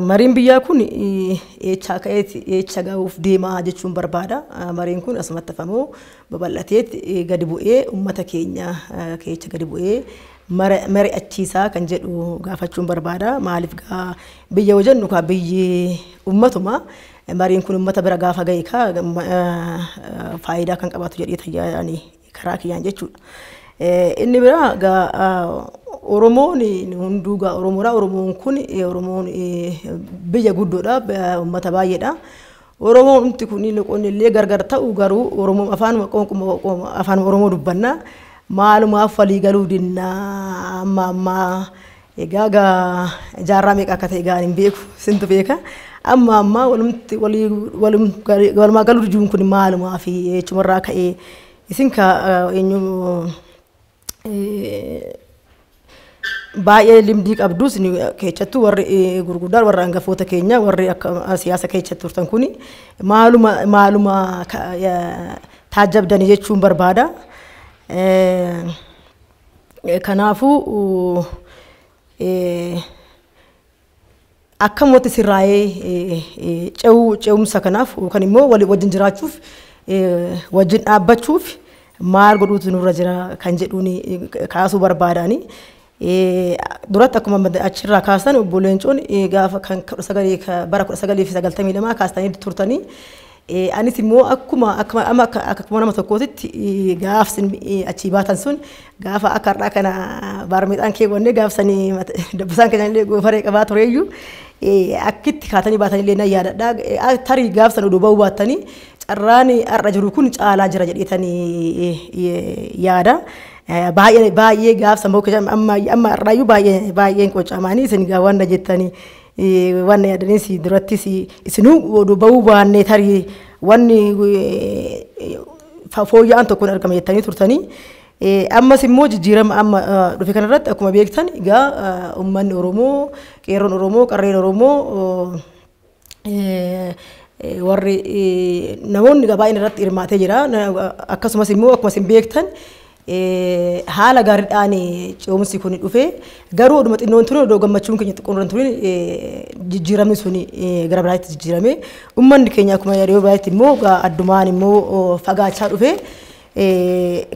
mariin biyyaa kun eecha gahuuf deemaa jechuun barbaada. Mariin kun asumatti hafamoo babal'atee gadi bu'ee uummata keenya keessa gadi bu'ee mari'achiisaa kan jedhu gaafachuun barbaada. Maaliif biyya hojjennu kaa biyyi uummatuma mariin kun uummata bira gaafa ga'e kaa faayidaa kan qabaatu jedhee tajaajilanii karaa kiyyaan jechuudha. Inni biraa Oromoon hunduu Oromoon kun Oromoon biyya guddoodha uummata baay'eedha. Oromoon umti kun loqonni illee gargar ta'u garuu Oromoo afaan Oromoo dubbanna maalumaaf walii galuu dinna amma egaa jaarraa meeqa akka ta'e gaan hin beeku sintu beeka amma walumaa galuu dijuun kun maalumaaf jechumarraa ka'ee isin ka eenyu baay'ee limdii qabdus keessattuu warri gurguddaan warra hangafoota keenya warri akka siyaasa keessatti turtan kuni maaluma taajabdanii jechuun barbaada. Kanaafuu akka mootii sirraa'ee ce'umsa kanaaf yookaan immoo wajjin jiraachuuf wajjin dhaabbachuuf maal godhuutu nurra jira kan jedhuun kaasuu barbaadani. Duratti akkuma achirraa kaasan obbo Leencoon gaafa kan bara 1992 kaastanii turtanii anis immoo akkuma nama tokkootitti gaafsin achii baatan sun gaafa akka har'aa kana baarmeexaan keewwannee gaafsanii dabbasaan keenya illee goofaree qabaa tureeyyuu akkitti kaatanii baatanii illee yaadadhaa tarii gaafsan oduu ba'uu baattanii carraan har'a jiru kun caalaa jira jedheetanii yaada. Baay'ee gaafsan amma har'aayyuu baay'een qocamaanii isin waan jettanii waan yaadanis durattis isinuu oduu ba'uu baannee tarii wanni fooyya'aan tokkoon argama jettanii turtanii. Ammas immoo jijjiirama amma dhufe kanarratti akkuma beektan egaa uummanni Oromoo, qeerroon Oromoo, qarreen Oromoo warri namoonni baay'een irratti hirmaatee jira. Akkasumas immoo akkuma isin beektan haala gaariidhaan ce'umsi kun dhufe garuu oduma xinnoon tun odoo gammachuun keenya xiqqoon turin jijjiiramni sun gara biraatti jijjiirame uummanni keenya akkuma yeroo biraatti immoo addumaan immoo fagaachaa dhufe.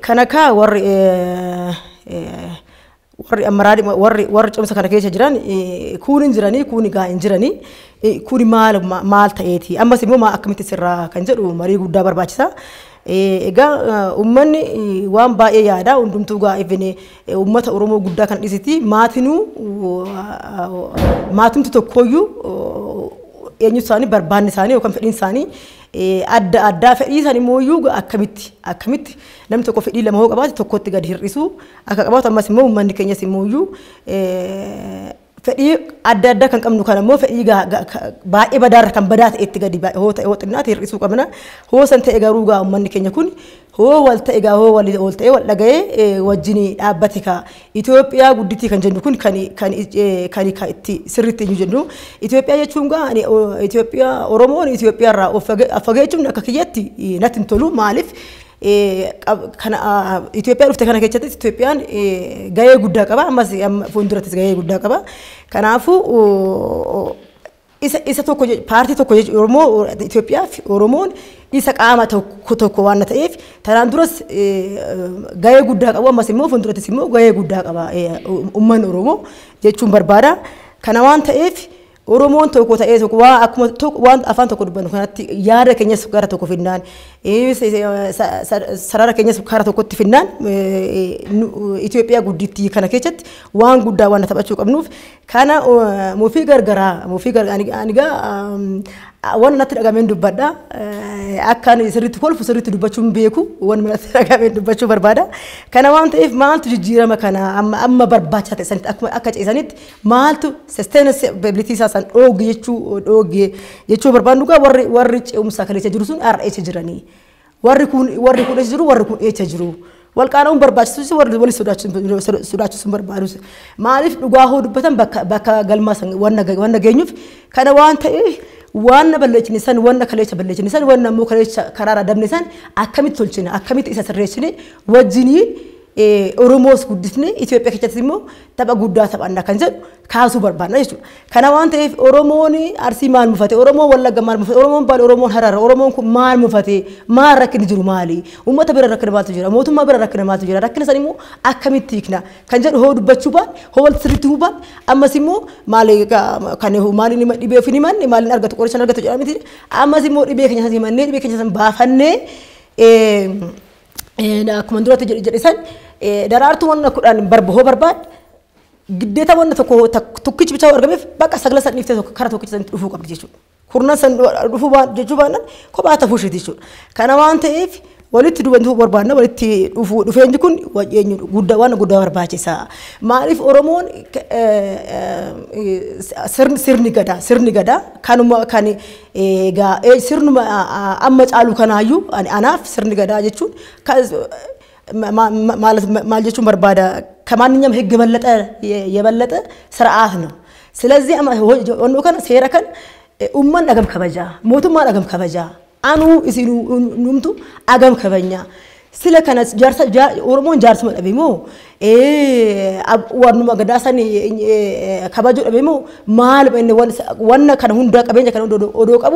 Kana kaa warri amaraadhi warri ce'umsa kana keessa jiran kuun jiranii kuun gaa hin jiranii kuun maal ta'eeti ammas immoo akkamitti sirraa kan jedhu marii guddaa barbaachisa. Egaa uummanni waan baay'ee yaada hundumtuu gaa ifne uummata Oromoo guddaa kan dhisiti maatumti tokkoyyuu eenyu isaanii barbaanni isaanii yookaan fedhiin isaanii adda fedhii isaanii mooyyuu akkamitti namni tokko fedhii lama hoo qabaate tokkotti gadi hir'isu akka qabaatu ammas immoo uummanni keenyas immoo fedhii adda kan qabnu kan immoo fedhii baay'ee badaarra kan badaa ta'etti gadi hoo xinnaate hir'isuu qabna. Hoo san ta'e garuu gaa uummanni keenya kun hoo wal ta'e gaa hoo wal ta'e wal dhaga'ee wajjin dhaabbate ka Itoophiyaa guddittii kan jennu kun kan itti sirriitti eenyu jennu Itoophiyaa jechuun gaa Itoophiyaa Oromoon Itoophiyaa irraa of fageechuun akka kiyyatti natti hin tolu maaliif Itoophiyaa dhufte kana keessatti Itoophiyaan gahee guddaa qaba ammas fuuldurattis gahee guddaa qaba. Kanaafuu isa tokko paartii tokko Itoophiyaa fi Oromoon isa qaama tokko waan ta'eef tanaan duras gahee guddaa qabu ammas immoo fuuldurattis immoo gahee guddaa qaba uummanni Oromoo jechuun barbaada. Kana waan ta'eef Oromoon tokko ta'ee tokko waan afaan tokko dubbannu kanatti yaada keenyas gara tokko finnaan sarara keenyas gara tokkotti finnaan Itoophiyaa guddittii kana keessatti waan guddaa waan taphachuu qabnuuf kana mufii gargaraa anigaa waan natti dhagameen dubbadha akkaan sirriitti kolfu sirriitti dubbachuun beeku waan natti dhagameen dubbachuu barbaada. Kana waan ta'eef maaltu jijjiirama kana amma barbaachisaa ta'e sanitti akka ceesanitti maaltu sustainability isaa san dhoogge jechuu barbaadnu gaa warri ce'umsa kaleessa jiru sun har'a eessa jiranii warri kun eessa jiru warri kun eessa jiru. Walqaanaa'uun barbaachisus warri wali sodaachisuun barbaadus maaliif dhugaa hoo dubbatan bakka galmaa waan geenyuuf kana waan ta'eef waan balleechine san waan kaleessa balleechine san waan ammoo kaleessa karaara dabne san akkamitti tolchine akkamitti isa sirreessine wajjiniin Oromoos guddisnee Itoophiyaa keessatti immoo tapha guddaa taphannaa kan jedhu kaasuu barbaadna jechuudha. Kana waan ta'eef Oromoon Arsii maal mufate, Oromoon Wallagga maal mufate, Oromoon Baale, Oromoon Hararra, Oromoon kun maal mufate, maal rakkinni jiru maali? Uummata bira rakkina maaltu jira? Mootummaa bira rakkina maaltu jira? Rakkina san immoo akkamitti hiikna kan jedhu hoo dubbachuu baan, hoo wal sirriitti hubaan, ammas immoo maali kan maaliin dhibee ofii himanne, maaliin argatu qorichaan argatu jedhama miti. Ammas immoo dhibee keenya san himannee, dhibee keenya san baafannee akkuma duratti jedhe san daraartuu wanna kudhaan hoo barbaad giddeeta wanna tokkichi bichaa argameef bakka sagla san dhiiftee kara tokkichi san dhufuu qabdi jechuudha. Kurnan san dhufuu jechuu baannaan kophaa tafuushiti jechuudha. Kana waan ta'eef walitti dhufuu barbaadna, walitti dhufeenyi kun guddaa waan guddaa barbaachisa. Maaliif Oromoon sirni gadaa kanuma kan sirnuma amma caalu kanaayyuu anaaf sirni gadaa jechuun ማል ጀቹን በርባዳ ከማንኛውም ህግ የበለጠ ስርዓት ነው። ስለዚህ ወንዶ ከነ ሴራ ከን ኡማን አገም ከበጃ ሞቱማን አገም ከበጃ አኑ ኢሲኑ ኑምቱ አገም ከበኛ ስለ ከነ ጃርሳ ኦሮሞን ጃርስ መደቢሞ ወርኑ መገዳሰኒ ከበጆ ደቢሞ ማል ወነ ከነ ሁንዳ ቀበኛ ከነ ኦዶ ቀቡ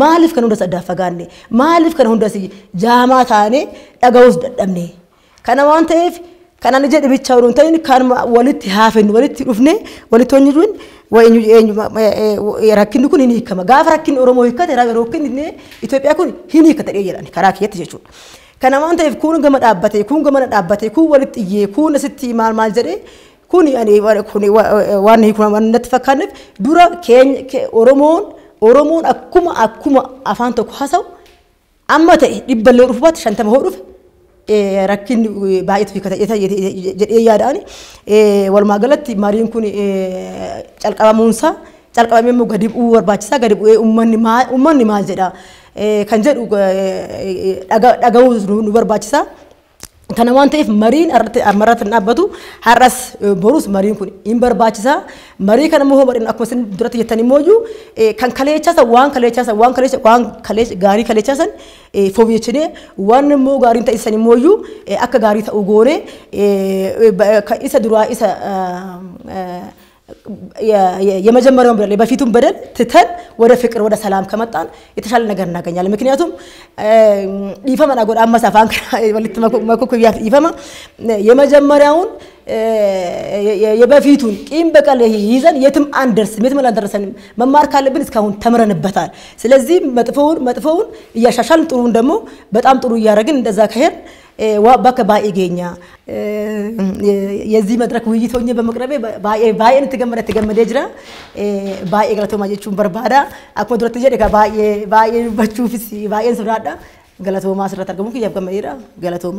ማልፍ ከነ ሁንዳ ሰዳፈጋኔ ማልፍ ከነ ሁንዳ ጃማታኔ ዳጋውስ ደደምኔ kana waan ta'eef kana ni jedhe bicha uruun ta'in kan walitti haafin walitti dhufne walitti hojjechuun rakkinni kun hin hiikama gaafa rakkinni Oromoo hiikkate rakkinni Itoophiyaa kun hin hiikkate jedhani karaa kiyyatti jechuudha. Kana waan ta'eef kun gama dhaabbate kun walitti iyyee kun asitti maal jedhee kun waan hiikuma natti fakkaaneef dura keenya Oromoon akkuma afaan tokko haasa'u amma ta'e dhibballee dhufubaatti 50 hoo dhufe rakkin baay'ee fi kata jedhee yaadaan walumaa galatti mariin kun calqabamuunsa calqabamee immoo gadi bu'uu barbaachisaa gadi bu'ee uummanni maal jedha kan jedhu dhaga'uu nu barbaachisaa. Kana waan ta'eef mariin irratti dhaabbatu har'as borus mariin kun hin barbaachisaa. Marii kana immoo mariin akkuma isin duratti jettanii mooyyuu kan waan gaarii kaleechaasan fooyyechinee waan immoo gaariin ta'isan mooyyuu akka gaarii ta'uu goone isa duraa isa የመጀመሪያውን ብለ በፊቱም በደል ትተን ወደ ፍቅር ወደ ሰላም ከመጣን የተሻለ ነገር እናገኛለን። ምክንያቱም ይፈማና ጎዳ አማሳፋን ወልት መኮኩ ይፈማ የመጀመሪያውን የበፊቱን ቂም በቀል ይዘን የትም አንደርስም የትም አላደረሰንም። መማር ካለብን እስካሁን ተምረንበታል። ስለዚህ መጥፎውን እያሻሻልን ጥሩውን ደግሞ በጣም ጥሩ እያደረግን እንደዛ ከሄድ ዋባከ ባይገኛ የዚህ መድረክ ውይይት ሆኜ በመቅረቤ ባይን ተገመደ ጅራ ባይ ገለቶማ ጀቹን በርባዳ አኮ ድረት ጀደ ባይ በቹ ፍሲ ባይን ስራዳ ገለቶማ ስራ ተርገሙ ከያብ ገመይራ ገለቶማ